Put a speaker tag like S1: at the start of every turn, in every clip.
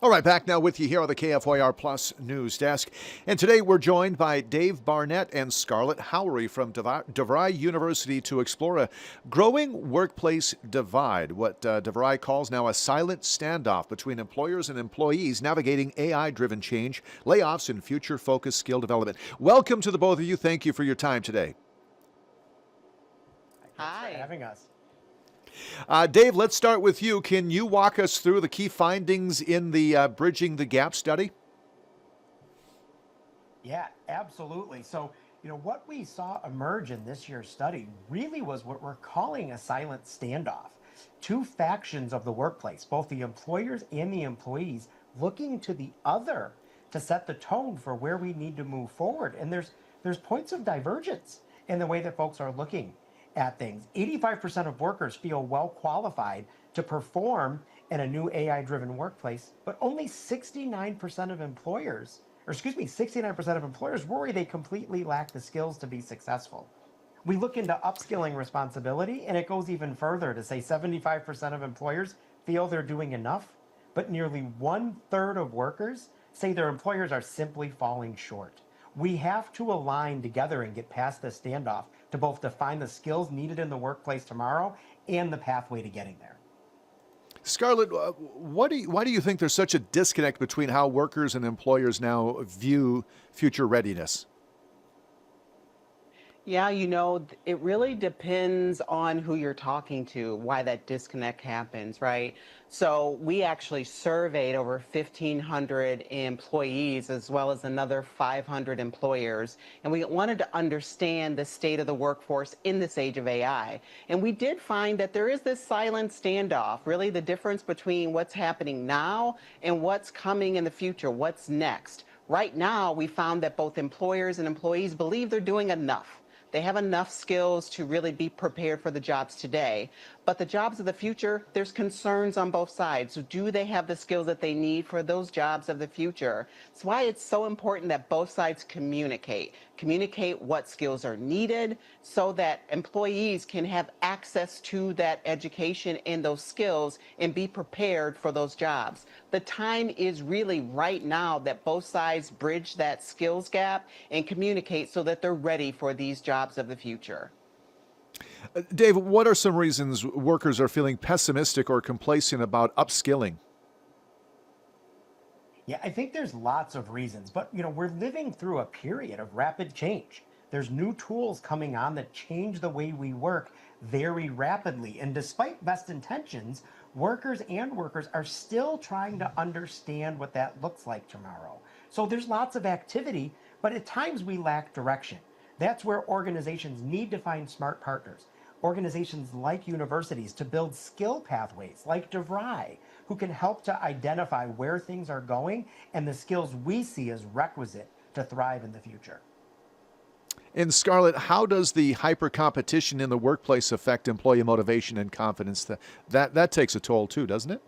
S1: All right, back now with you here on the KFYR Plus News Desk. And today we're joined by Dave Barnett and Scarlett Howery from DeVry University to explore a growing workplace divide, what DeVry calls now a silent standoff between employers and employees navigating AI-driven change, layoffs, and future-focused skill development. Welcome to the both of you. Thank you for your time today.
S2: Thanks for
S3: Hi.
S2: having us.
S1: Dave, let's start with you. Can you walk us through the key findings in the Bridging the Gap study?
S2: Yeah, absolutely. So, what we saw emerge in this year's study really was what we're calling a silent standoff. Two factions of the workplace, both the employers and the employees, looking to the other to set the tone for where we need to move forward. And there's points of divergence in the way that folks are looking at things. 85% of workers feel well qualified to perform in a new AI driven workplace, but only 69% of employers, or excuse me, 69% of employers worry they completely lack the skills to be successful. We look into upskilling responsibility, and it goes even further to say 75% of employers feel they're doing enough, but nearly 1/3 of workers say their employers are simply falling short. We have to align together and get past this standoff to both define the skills needed in the workplace tomorrow and the pathway to getting there.
S1: Scarlett, why do you think there's such a disconnect between how workers and employers now view future readiness?
S3: Yeah, it really depends on who you're talking to, why that disconnect happens, right? So we actually surveyed over 1,500 employees as well as another 500 employers, and we wanted to understand the state of the workforce in this age of AI. And we did find that there is this silent standoff, really the difference between what's happening now and what's coming in the future, what's next. Right now, we found that both employers and employees believe they're doing enough. They have enough skills to really be prepared for the jobs today. But the jobs of the future, there's concerns on both sides. So do they have the skills that they need for those jobs of the future? That's why it's so important that both sides communicate. Communicate what skills are needed so that employees can have access to that education and those skills and be prepared for those jobs. The time is really right now that both sides bridge that skills gap and communicate so that they're ready for these jobs of the future.
S1: Dave, what are some reasons workers are feeling pessimistic or complacent about upskilling?
S2: Yeah, I think there's lots of reasons, but we're living through a period of rapid change. There's new tools coming on that change the way we work very rapidly. And despite best intentions, workers are still trying to understand what that looks like tomorrow. So there's lots of activity, but at times we lack direction. That's where organizations need to find smart partners. Organizations like universities to build skill pathways like DeVry, who can help to identify where things are going and the skills we see as requisite to thrive in the future.
S1: And Scarlett, how does the hyper competition in the workplace affect employee motivation and confidence? That takes a toll too, doesn't it?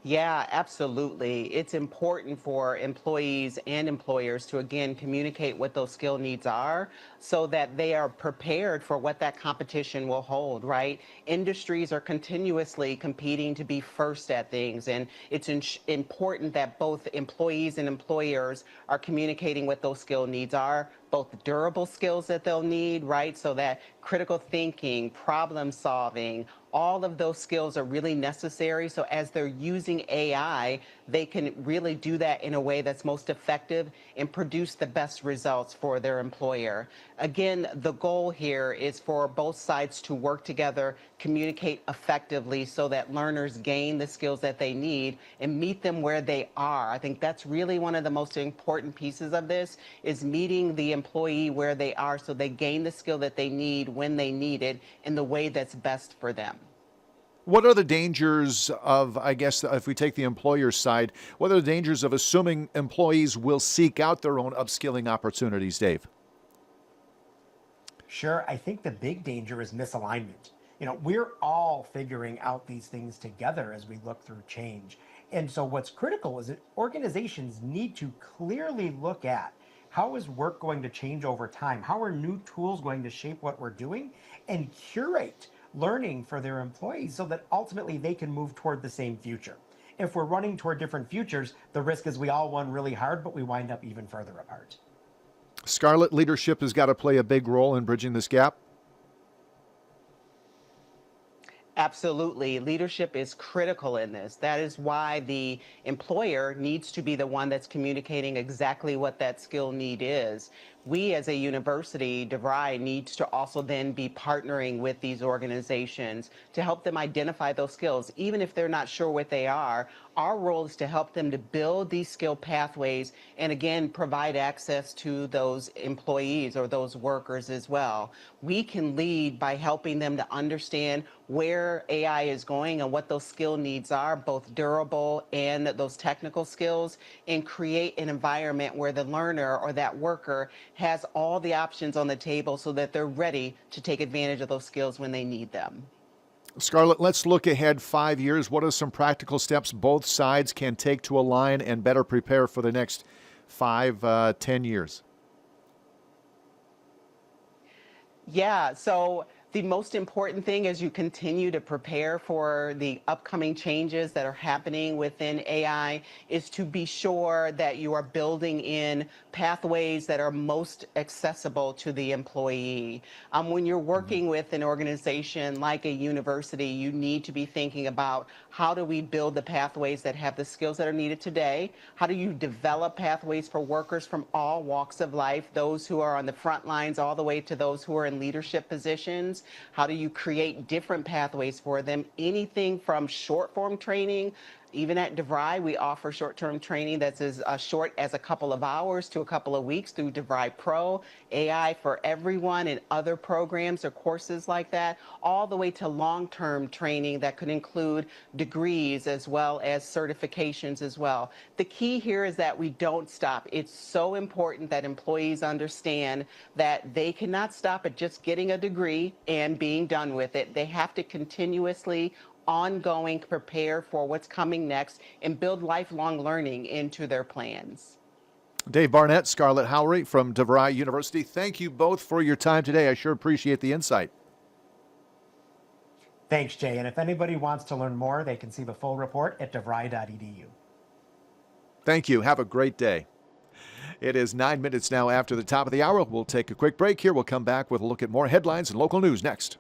S3: Yeah, absolutely. It's important for employees and employers to, again, communicate what those skill needs are so that they are prepared for what that competition will hold, right? Industries are continuously competing to be first at things, and it's important that both employees and employers are communicating what those skill needs are, both durable skills that they'll need, right? So that critical thinking, problem solving, all of those skills are really necessary. So as they're using AI, they can really do that in a way that's most effective and produce the best results for their employer. Again, the goal here is for both sides to work together, communicate effectively so that learners gain the skills that they need and meet them where they are. I think that's really one of the most important pieces of this is meeting the employee where they are so they gain the skill that they need when they need it in the way that's best for them.
S1: What are the dangers of, I guess, if we take the employer side, what are the dangers of assuming employees will seek out their own upskilling opportunities, Dave?
S2: Sure, I think the big danger is misalignment. We're all figuring out these things together as we look through change. And so what's critical is that organizations need to clearly look at how is work going to change over time? How are new tools going to shape what we're doing? And curate learning for their employees so that ultimately they can move toward the same future. if we're running toward different futures, the risk is we all won really hard, but we wind up even further apart.
S1: Scarlett, leadership has got to play a big role in bridging this gap.
S3: Absolutely. Leadership is critical in this. That is why the employer needs to be the one that's communicating exactly what that skill need is. We as a university, DeVry, needs to also then be partnering with these organizations to help them identify those skills. Even if they're not sure what they are, our role is to help them to build these skill pathways and again, provide access to those employees or those workers as well. We can lead by helping them to understand where AI is going and what those skill needs are, both durable and those technical skills, and create an environment where the learner or that worker has all the options on the table so that they're ready to take advantage of those skills when they need them.
S1: Scarlett, let's look ahead 5 years. What are some practical steps both sides can take to align and better prepare for the next 5, 10 years?
S3: Yeah, so the most important thing as you continue to prepare for the upcoming changes that are happening within AI is to be sure that you are building in pathways that are most accessible to the employee. When you're working with an organization like a university, you need to be thinking about how do we build the pathways that have the skills that are needed today? How do you develop pathways for workers from all walks of life, those who are on the front lines all the way to those who are in leadership positions? How do you create different pathways for them? Anything from short form training. Even at DeVry, we offer short-term training that's as short as a couple of hours to a couple of weeks through DeVry Pro, AI for Everyone, and other programs or courses like that, all the way to long-term training that could include degrees as well as certifications as well. The key here is that we don't stop. It's so important that employees understand that they cannot stop at just getting a degree and being done with it. They have to continuously ongoing prepare for what's coming next and build lifelong learning into their plans.
S1: Dave Barnett, Scarlett Howry from DeVry University, thank you both for your time today. I sure appreciate the insight.
S2: Thanks, Jay. And if anybody wants to learn more, they can see the full report at devry.edu.
S1: Thank you. Have a great day. It is 9 minutes now after the top of the hour. We'll take a quick break here. We'll come back with a look at more headlines and local news next.